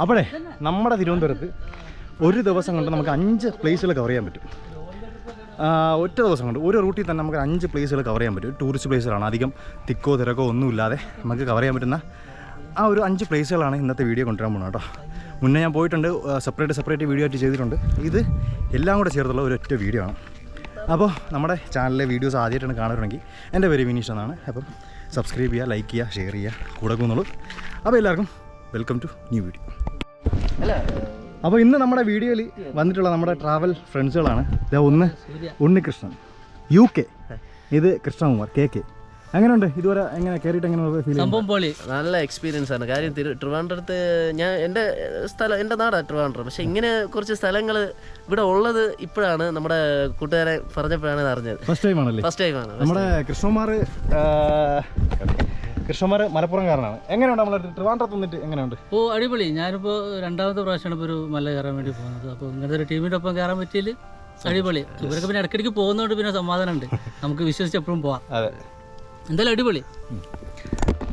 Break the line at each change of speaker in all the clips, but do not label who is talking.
അപ്പോഴേ നമ്മുടെ തിരുവനന്തപുരത്ത് ഒരു ദിവസം കൊണ്ട് നമുക്ക് 5 പ്ലേസുകൾ കവർ ചെയ്യാൻ പറ്റും. ഒറ്റ ദിവസം കൊണ്ട് ഒരു റൂട്ടിൽ തന്നെ നമുക്ക് 5 പ്ലേസുകൾ കവർ ചെയ്യാൻ പറ്റും. ടൂറിസ്റ്റ് പ്ലേസുകളാണ്, അധികം തിക്കോ തിരക്കോ ഒന്നുമില്ലാതെ നമുക്ക് കവർ ചെയ്യാൻ പറ്റുന്ന ആ ഒരു 5 പ്ലേസുകളാണ് ഇന്നത്തെ വീഡിയോ കൊണ്ടുവരാൻ പോകുന്നത് കേട്ടോ. മുന്നേ ഞാൻ പോയിട്ടുണ്ട്, സെപ്പറേറ്റ് വീഡിയോ ആയിട്ട് ചെയ്തിട്ടുണ്ട്. ഇത് എല്ലാം കൂടെ ചേർത്തുള്ള ഒരൊറ്റ വീഡിയോ ആണ്. അപ്പോൾ നമ്മുടെ ചാനലിലെ വീഡിയോസ് ആദ്യമായിട്ടാണ് കാണുകയാണെങ്കിൽ എൻ്റെ പേര് വിനീഷ് എന്നാണ്. അപ്പം സബ്സ്ക്രൈബ് ചെയ്യുക, ലൈക്ക് ചെയ്യുക, ഷെയർ ചെയ്യുക, കൂടെ പോകുന്നുള്ളൂ. അപ്പോൾ എല്ലാവർക്കും വെൽക്കം ടു ന്യൂ വീഡിയോ. അപ്പോൾ ഇന്ന് നമ്മുടെ വീഡിയോയിൽ വന്നിട്ടുള്ള നമ്മുടെ ട്രാവൽ ഫ്രണ്ട്സുകളാണ്. ഒന്ന് ഉണ്ണികൃഷ്ണൻ UK, ഇത് കൃഷ്ണകുമാർ KK. എങ്ങനെയുണ്ട് ഇതുവരെ, എങ്ങനെ കയറിയിട്ട് എങ്ങനെ ഫീൽ?
സംഭവം പൊളി, നല്ല എക്സ്പീരിയൻസ് ആണ്. കാര്യം ട്രിവാൻഡ്രത്ത് ഞാൻ എൻ്റെ നാടാണ് ട്രിവാൻഡ്രം. പക്ഷെ ഇങ്ങനെ കുറച്ച് സ്ഥലങ്ങൾ ഇവിടെ ഉള്ളത് ഇപ്പോഴാണ് നമ്മുടെ കൂട്ടുകാരെ പറഞ്ഞപ്പോഴാണ് അറിഞ്ഞത്.
ഫസ്റ്റ് ടൈമാണ് നമ്മുടെ കൃഷ്ണകുമാർ മലപ്പുറംകാരനാണ്. എങ്ങനെയുണ്ട് നമ്മുടെ ട്രിവാൻഡ്രത്ത് വന്നിട്ട് എങ്ങനെയുണ്ട്?
അടിപൊളി. ഞാനിപ്പോൾ 2ാമത്തെ പ്രാവശ്യമാണ് ഇപ്പോൾ ഒരു മല കയറാൻ വേണ്ടി പോകുന്നത്. അപ്പോൾ ഇങ്ങനത്തെ ഒരു ടീമിൻ്റെ ഒപ്പം കയറാൻ പറ്റിയതിൽ അടിപൊളി. ഇവരൊക്കെ പിന്നെ ഇടയ്ക്കിടയ്ക്ക് പോകുന്നതുകൊണ്ട് പിന്നെ സമാധാനമുണ്ട്, നമുക്ക് വിശ്വസിച്ച് എപ്പോഴും പോവാം.
അതെ,
എന്തായാലും അടിപൊളി.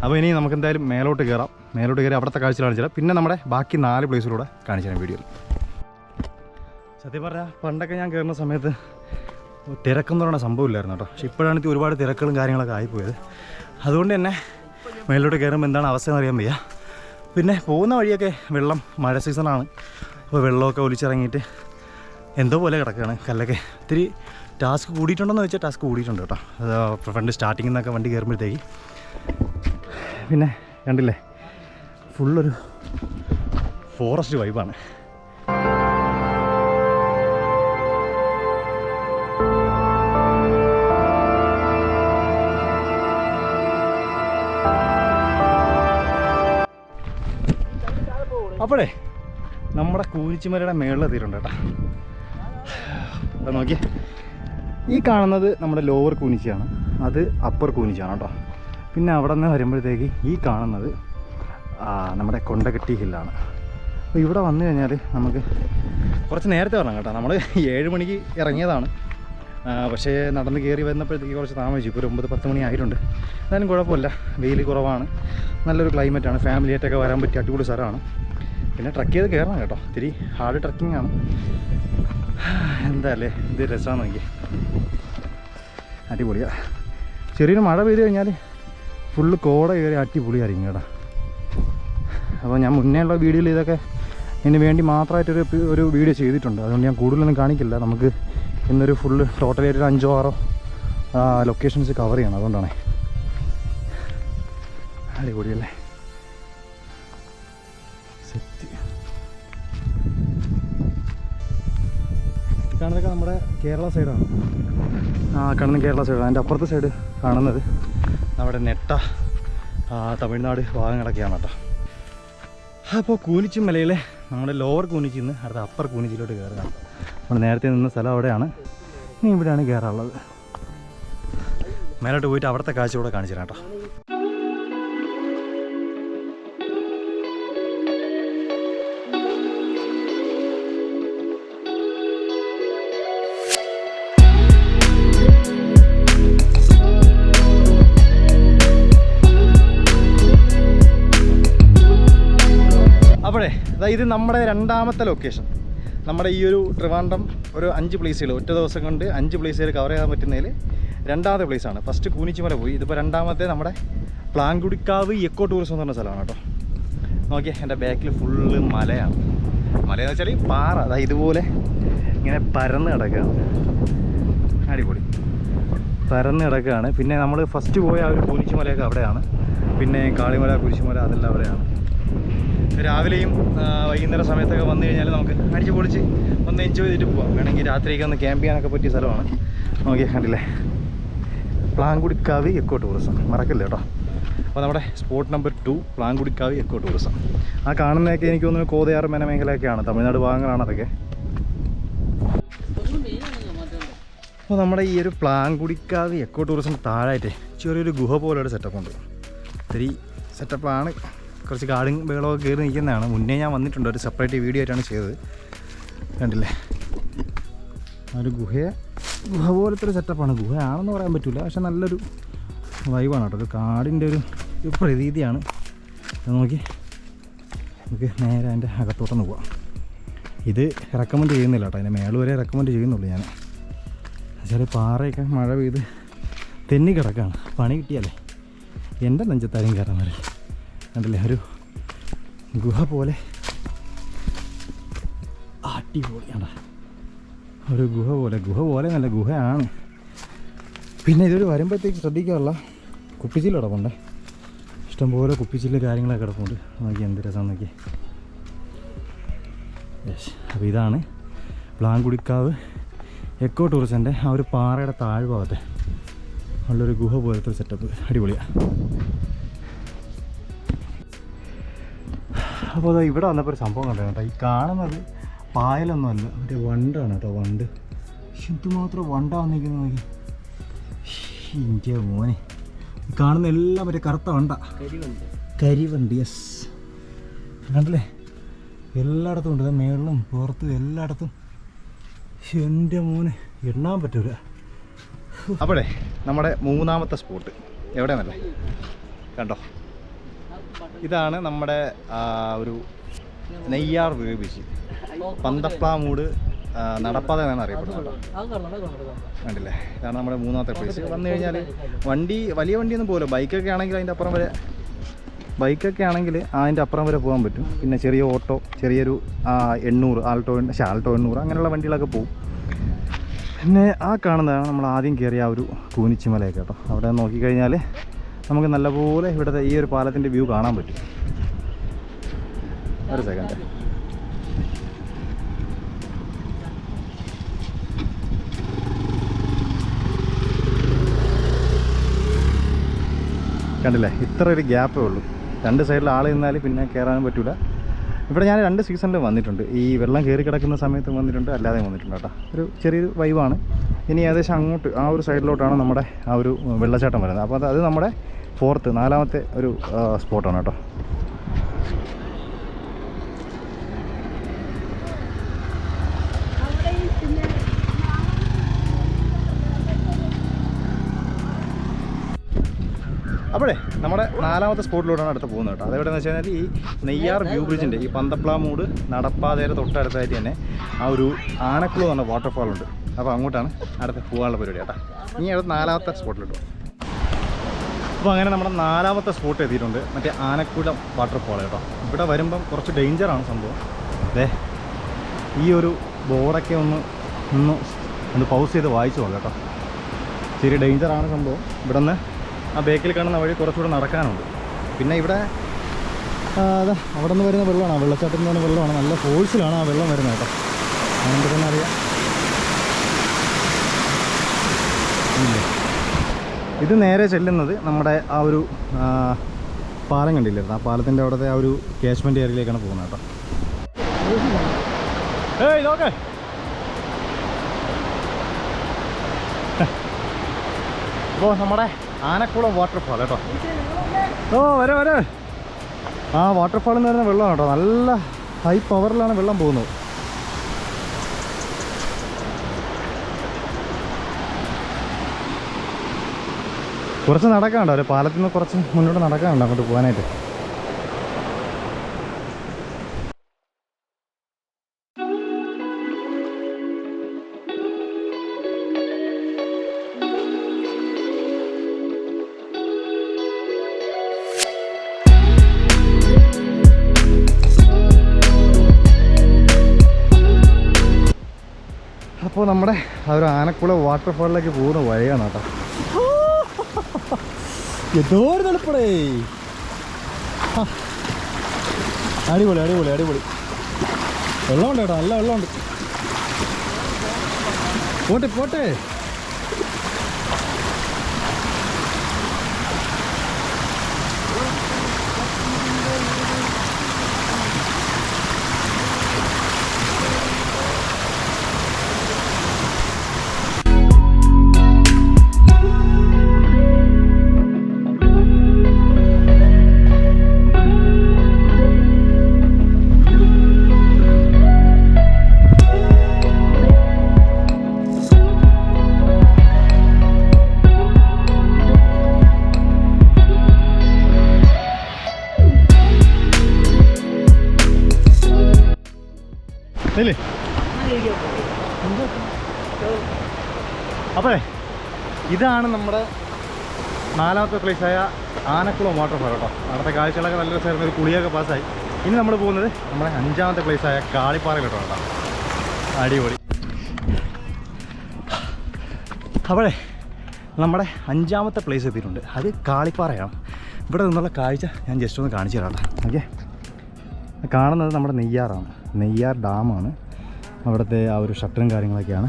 അപ്പോൾ ഇനി നമുക്ക് എന്തായാലും മേലോട്ട് കയറി അവിടുത്തെ കാഴ്ച കാണിച്ചാൽ പിന്നെ നമ്മുടെ ബാക്കി 4 പ്ലേസിലൂടെ കാണിച്ചു തരാം വീഡിയോയിൽ. സത്യം പറഞ്ഞാൽ പണ്ടൊക്കെ ഞാൻ കയറുന്ന സമയത്ത് തിരക്കെന്ന് പറയുന്ന സംഭവമില്ലായിരുന്നു കേട്ടോ. പക്ഷെ ഇപ്പോഴാണ് ഒരുപാട് തിരക്കുകളും കാര്യങ്ങളൊക്കെ ആയിപ്പോയത്. അതുകൊണ്ട് തന്നെ മേലോട്ട് കയറുമ്പോൾ എന്താണ് അവസ്ഥ എന്ന് അറിയാൻ വയ്യ. പിന്നെ പോകുന്ന വഴിയൊക്കെ വെള്ളം, മഴ സീസണാണ്. അപ്പോൾ വെള്ളമൊക്കെ ഒലിച്ചിറങ്ങിയിട്ട് എന്തോ പോലെ കിടക്കുകയാണ്. കല്ലൊക്കെ ഇത്തിരി ടാസ്ക് കൂടിയിട്ടുണ്ടെന്ന് വെച്ചാൽ ടാസ്ക് കൂടിയിട്ടുണ്ട് കേട്ടോ. ഫ്രണ്ട് സ്റ്റാർട്ടിങ്ങിൽ നിന്നൊക്കെ വണ്ടി കയറുമ്പോഴത്തേക്ക് പിന്നെ കണ്ടില്ലേ, ഫുള്ളൊരു ഫോറസ്റ്റ് വൈബാണ്. അപ്പോഴേ നമ്മുടെ കൂനിച്ചിമലയുടെ മേളിലെത്തിയിട്ടുണ്ട് കേട്ടോ. അപ്പോൾ നോക്കിയേ, ഈ കാണുന്നത് നമ്മുടെ ലോവർ കൂനിച്ചിയാണ്, അത് അപ്പർ കൂനിച്ചിയാണ് കേട്ടോ. പിന്നെ അവിടെ നിന്ന് വരുമ്പോഴത്തേക്ക് ഈ കാണുന്നത് നമ്മുടെ കൊണ്ടകെട്ടി ഹില്ലാണ്. അപ്പോൾ ഇവിടെ വന്നു കഴിഞ്ഞാൽ നമുക്ക് കുറച്ച് നേരത്തെ വരണം കേട്ടോ. നമ്മൾ 7 മണിക്ക് ഇറങ്ങിയതാണ്, പക്ഷേ നടന്ന് കയറി വരുന്നപ്പോഴത്തേക്ക് കുറച്ച് താമസിച്ചു. ഇപ്പോൾ ഒരു 9-10 മണി ആയിട്ടുണ്ട്. എന്നാലും കുഴപ്പമില്ല, വെയിൽ കുറവാണ്, നല്ലൊരു ക്ലൈമറ്റാണ്, ഫാമിലിയായിട്ടൊക്കെ വരാൻ പറ്റിയ അടിപൊളി സ്ഥലമാണ്. പിന്നെ ട്രക്ക് ചെയ്ത് കയറണം കേട്ടോ, ഇത്തിരി ഹാർഡ് ട്രക്കിംഗ് ആണ്. എന്താ അല്ലേ, ഇത് രസമാണ്. നോക്കി അടിപൊളിയാണ്. ചെറിയൊരു മഴ പെയ്ത് കഴിഞ്ഞാൽ ഫുള്ള് കോട കയറി അടിപൊളിയായിരിക്കും കേട്ടോ. അപ്പോൾ ഞാൻ മുന്നേ ഉള്ള വീഡിയോയിൽ ഇതൊക്കെ ഇതിന് വേണ്ടി മാത്രമായിട്ടൊരു വീഡിയോ ചെയ്തിട്ടുണ്ട്. അതുകൊണ്ട് ഞാൻ കൂടുതലൊന്നും കാണിക്കില്ല. നമുക്ക് ഇന്നൊരു ഫുള്ള് ടോട്ടലായിട്ട് 5-6 ലൊക്കേഷൻസ് കവർ ചെയ്യണം, അതുകൊണ്ടാണ്. അടിപൊളിയല്ലേ, സെറ്റ്. കാണുന്നതൊക്കെ നമ്മുടെ കേരള സൈഡാണ്. കാണുന്ന കേരള സൈഡാണ്. അതിൻ്റെ അപ്പുറത്തെ സൈഡ് കാണുന്നത് നമ്മുടെ നെട്ട തമിഴ്നാട് ഭാഗങ്ങളൊക്കെയാണ് കേട്ടോ. അപ്പോൾ കൂനിച്ചി മലയിലെ നമ്മുടെ ലോവർ കൂനിച്ചിൽ നിന്ന് അടുത്ത അപ്പർ കൂനിച്ചിലോട്ട് കയറുകയാണ്. നമ്മൾ നേരത്തെ നിന്ന സ്ഥലം അവിടെയാണ്, ഇനി ഇവിടെയാണ് കയറാനുള്ളത്. മേലോട്ട് പോയിട്ട് അവിടുത്തെ കാഴ്ച കൂടെ കാണിച്ചു തരാം കേട്ടോ. അപ്പോഴേ ഇത് നമ്മുടെ 2ാമത്തെ ലൊക്കേഷൻ. നമ്മുടെ ഈ ഒരു ട്രിവാൻഡ്രം ഒരു 5 പ്ലേസുകൾ ഒറ്റ ദിവസം കൊണ്ട് 5 പ്ലേസുകൾ കവർ ചെയ്യാൻ പറ്റുന്നതിൽ 2ാമത്തെ പ്ലേസാണ്. ഫസ്റ്റ് കൂനിച്ചിമല പോയി, ഇതിപ്പോൾ 2ാമത്തെ നമ്മുടെ പ്ലാങ്കുടിക്കാവ് എക്കോ ടൂറിസം എന്ന് പറഞ്ഞ സ്ഥലമാണ് കേട്ടോ. നോക്കിയേ, എൻ്റെ ബാക്കിൽ ഫുള്ള് മലയാണ്. മലയെന്ന് വെച്ചാൽ പാറ ഇതുപോലെ ഇങ്ങനെ പരന്ന് കിടക്കുകയാണ്. അടിപൊളി പരന്ന് കിടക്കുകയാണ്. പിന്നെ നമ്മൾ ഫസ്റ്റ് പോയ ആ ഒരു കൂനിച്ചിമലയൊക്കെ അവിടെയാണ്. പിന്നെ കാളിമല, കുരിശുമല അതെല്ലാം അവിടെയാണ്. രാവിലെയും വൈകുന്നേര സമയത്തൊക്കെ വന്നു കഴിഞ്ഞാൽ നമുക്ക് അടിച്ച് പൊളിച്ച് ഒന്ന് എൻജോയ് ചെയ്തിട്ട് പോവാം. വേണമെങ്കിൽ രാത്രിയൊക്കെ ഒന്ന് ക്യാമ്പ് ചെയ്യാനൊക്കെ പറ്റിയ സ്ഥലമാണ്. നോക്കിയാൽ കണ്ടില്ലേ, പ്ലാങ്കുടിക്കാവ് എക്കോ ടൂറിസം, മറക്കില്ല കേട്ടോ. അപ്പോൾ നമ്മുടെ spot number 2 Plankudikkavu eco tourism. ആ കാണുന്നതൊക്കെ എനിക്ക് തോന്നുന്നു കോതയാർ മേഖലയൊക്കെയാണ്, തമിഴ്നാട് ഭാഗങ്ങളാണ് അതൊക്കെ. അപ്പോൾ നമ്മുടെ ഈ ഒരു പ്ലാങ്കുടിക്കാവ് എക്കോ ടൂറിസം താഴായിട്ട് ചെറിയൊരു ഗുഹ പോലൊരു സെറ്റപ്പ് ഉണ്ട്. ഇത്തിരി സെറ്റപ്പാണ്, കുറച്ച് കാടും ബഹളമൊക്കെ കയറി നിൽക്കുന്നതാണ്. മുന്നേ ഞാൻ വന്നിട്ടുണ്ട്, ഒരു സെപ്പറേറ്റ് വീഡിയോ ആയിട്ടാണ് ചെയ്തത്. കണ്ടില്ലേ, ആ ഒരു ഗുഹ പോലത്തെ ഒരു സെറ്റപ്പാണ്. ഗുഹയാണെന്ന് പറയാൻ പറ്റില്ല, പക്ഷെ നല്ലൊരു വൈബാണ് കേട്ടോ. ഒരു കാടിൻ്റെ ഒരു പ്രതീതിയാണ്. നോക്കി നമുക്ക് നേരെ അതിൻ്റെ അകത്തോട്ടൊന്ന് പോവാം. ഇത് റെക്കമെൻഡ് ചെയ്യുന്നില്ല കേട്ടോ, അതിൻ്റെ മേള് വരെ റെക്കമെൻഡ് ചെയ്യുന്നുള്ളൂ ഞാൻ. എന്നുവെച്ചാൽ പാറയൊക്കെ മഴ പെയ്ത് തെന്നി കിടക്കുകയാണ്. പണി കിട്ടിയാലേ എൻ്റെ നെഞ്ചത്താരും കയറാൻ വരെ കണ്ടില്ലേ, ഒരു ഗുഹ പോലെ അടിപൊളിയാണ്. ഒരു ഗുഹ പോലെ നല്ല ഗുഹയാണ്. പിന്നെ ഇതൊരു വരുമ്പോഴത്തേക്ക് ശ്രദ്ധിക്കാനുള്ള കുപ്പിച്ചില്ല കിടപ്പുണ്ട്, ഇഷ്ടംപോലെ കുപ്പിച്ചില്ല കാര്യങ്ങളൊക്കെ കിടപ്പുണ്ട്. നോക്കി എന്ത് രസം നോക്കി. യെസ്, അപ്പോൾ ഇതാണ് പ്ലാങ്കുടിക്കാവ് എക്കോ ടൂറിസത്തിൻ്റെ ആ ഒരു പാറയുടെ താഴ്ഭാഗത്ത് ഉള്ളൊരു ഗുഹ പോലത്തെ ഒരു സെറ്റപ്പ്. അടിപൊളിയാണ്. അപ്പോൾ അതാ ഇവിടെ വന്നപ്പോൾ ഒരു സംഭവം കണ്ടു കേട്ടോ. ഈ കാണുന്നത് പായലൊന്നുമല്ല, മറ്റേ വണ്ടാണ് കേട്ടോ. വണ്ട് എന്തുമാത്രം വണ്ടാ വന്നിരിക്കുന്നത് നോക്കി. ഇന്ത്യ മോനെ, കാണുന്ന എല്ലാം മറ്റേ കറുത്ത വണ്ട, കരിവണ്ട്. യെസ്, കണ്ടല്ലേ, എല്ലായിടത്തും ഉണ്ട്, മേളിലും പുറത്തും എല്ലായിടത്തും. എൻ്റെ മോനെ എണ്ണാൻ പറ്റൂല. അപ്പോഴേ നമ്മുടെ മൂന്നാമത്തെ സ്പോട്ട് എവിടെയാണല്ലേ, കണ്ടോ, ഇതാണ് നമ്മുടെ ഒരു നെയ്യാർ വ്യൂ ബീച്ച്. പന്തപ്ലാമൂട് നടപ്പാത എന്നാണ് അറിയപ്പെടുന്നത്. കണ്ടില്ലേ, ഇതാണ് നമ്മുടെ മൂന്നാമത്തെ പ്ലേസ്. വന്നു കഴിഞ്ഞാൽ വലിയ വണ്ടിയൊന്നും പോകില്ല. ബൈക്കൊക്കെ ആണെങ്കിൽ അതിൻ്റെ അപ്പുറം വരെ പോകാൻ പറ്റും. പിന്നെ ചെറിയ ഓട്ടോ, ചെറിയൊരു 800 ആൾട്ടോ 800 അങ്ങനെയുള്ള വണ്ടികളൊക്കെ പോകും. പിന്നെ ആ കാണുന്നതാണ് നമ്മൾ ആദ്യം കയറിയ ആ ഒരു കൂനിച്ചിമലയൊക്കെ കേട്ടോ. അവിടെ നോക്കിക്കഴിഞ്ഞാൽ നമുക്ക് നല്ലപോലെ ഇവിടുത്തെ ഈ ഒരു പാലത്തിൻ്റെ വ്യൂ കാണാൻ പറ്റും. ഒരു സെക്കൻഡ്, കണ്ടില്ലേ, ഇത്ര ഒരു ഗ്യാപ്പേ ഉള്ളൂ. രണ്ട് സൈഡിൽ ആൾ നിന്നാൽ പിന്നെ കയറാനും പറ്റില്ല. ഇവിടെ ഞാൻ 2 സീസണിൽ വന്നിട്ടുണ്ട്. ഈ വെള്ളം കയറി കിടക്കുന്ന സമയത്ത് വന്നിട്ടുണ്ട്, അല്ലാതെ വന്നിട്ടുണ്ട് കേട്ടോ. ഒരു ചെറിയൊരു വൈബാണ്. ഇനി ഏകദേശം അങ്ങോട്ട് ആ ഒരു സൈഡിലോട്ടാണ് നമ്മുടെ ആ ഒരു വെള്ളച്ചാട്ടം വരുന്നത്. അപ്പോൾ അത് നമ്മുടെ നാലാമത്തെ ഒരു സ്പോട്ടാണ് കേട്ടോ. അപ്പോഴേ നമ്മുടെ 4ാമത്തെ സ്പോട്ടിലൂടെയാണ് അടുത്ത് പോകുന്നത് കേട്ടോ. അതെവിടെയെന്ന് വെച്ച് കഴിഞ്ഞാൽ ഈ നെയ്യാർ വ്യൂ ബ്രിഡ്ജിൻ്റെ ഈ പന്തപ്ലാമൂട് നടപ്പാതയുടെ തൊട്ടടുത്തായിട്ട് തന്നെ ആ ഒരു ആനക്കുളം എന്ന് പറഞ്ഞ വാട്ടർഫാൾ ഉണ്ട്. അപ്പോൾ അങ്ങോട്ടാണ് അടുത്ത് പോകാനുള്ള പരിപാടി കേട്ടോ. ഇനി അടുത്ത് 4ാമത്തെ സ്പോട്ടിലിട്ടു. അപ്പോൾ അങ്ങനെ നമ്മുടെ 4ാമത്തെ സ്പോട്ട് എത്തിയിട്ടുണ്ട്, മറ്റേ ആനക്കുളം വാട്ടർഫാൾ കേട്ടോ. ഇവിടെ വരുമ്പം കുറച്ച് ഡേഞ്ചറാണ് സംഭവം. അതെ, ഈ ഒരു ബോർഡൊക്കെ ഒന്ന് പൗസ് ചെയ്ത് വായിച്ചു പോകാം കേട്ടോ. ചെറിയ ഡേഞ്ചറാണ് സംഭവം. ഇവിടെ നിന്ന് ആ ബേക്കിൽ കാണുന്ന വഴി കുറച്ചുകൂടെ നടക്കാനുണ്ട്. പിന്നെ ഇവിടെ അവിടെ നിന്ന് വരുന്ന വെള്ളമാണ്, വെള്ളച്ചാട്ടത്തിൽ നിന്ന് വരുന്ന വെള്ളമാണ്. നല്ല ഫോഴ്സിലാണ് ആ വെള്ളം വരുന്നത് കേട്ടോ. അതുകൊണ്ട് തന്നെ അറിയാം. ഇത് നേരെ ചെല്ലുന്നത് നമ്മുടെ ആ ഒരു പാലം കണ്ടില്ലായിരുന്നു, ആ പാലത്തിൻ്റെ അവിടുത്തെ ആ ഒരു കാച്ച്മെൻറ്റ് ഏരിയയിലേക്കാണ് പോകുന്നത് കേട്ടോ. ഏയ് നോക്കേ, അപ്പോൾ നമ്മുടെ ആനക്കുളം വാട്ടർഫാൾ കേട്ടോ. ഓ വരെ ആ വാട്ടർഫാളിൽ നിന്ന് വരുന്ന വെള്ളമാണ് കേട്ടോ. നല്ല ഹൈ പവറിലാണ് വെള്ളം പോകുന്നത്. കുറച്ച് നടക്കാനുണ്ടോ, ഒരു പാലത്തിൽ നിന്ന് കുറച്ച് മുന്നോട്ട് നടക്കാനുണ്ടോ അങ്ങോട്ട് പോകാനായിട്ട്. അപ്പോൾ നമ്മുടെ ആ ഒരു ആനക്കുളം വാട്ടർഫാളിലേക്ക് പോകുന്ന വഴിയാണ് കേട്ടോ. എന്തോ ഒരു തണുപ്പടേ. അടിപൊളി അടിപൊളി അടിപൊളി. വെള്ളമുണ്ട് കേട്ടോ, നല്ല വെള്ളമുണ്ട്. പോട്ടെ പോട്ടെ. ഇല്ലേ? അപ്പോഴേ ഇതാണ് നമ്മുടെ 4ാമത്തെ പ്ലേസായ ആനക്കുളം വാട്ടർഫാൾ കേട്ടോ. അവിടുത്തെ കാഴ്ചകളൊക്കെ നല്ല രസമായിരുന്നു. ഒരു കുളിയൊക്കെ പാസ്സായി. ഇനി നമ്മൾ പോകുന്നത് നമ്മുടെ 5ാമത്തെ പ്ലേസായ കാളിപ്പാറയിലോട്ടോ കേട്ടോ. അടിപൊളി. അപ്പോഴേ നമ്മുടെ 5ാമത്തെ പ്ലേസ് എത്തിയിട്ടുണ്ട്. അത് കാളിപ്പാറയാണ്. ഇവിടെ നിന്നുള്ള കാഴ്ച ഞാൻ ജസ്റ്റ് ഒന്ന് കാണിച്ചു തരാം കേട്ടോ. ഓക്കെ, കാണുന്നത് നമ്മുടെ നെയ്യാറാണ്. നെയ്യാർ ഡാമാണ്. അവിടുത്തെ ആ ഒരു ഷട്ടറും കാര്യങ്ങളൊക്കെയാണ്.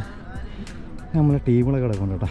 നമ്മൾ ടീമുകളൊക്കെ കിടക്കുന്നുണ്ട് കേട്ടോ.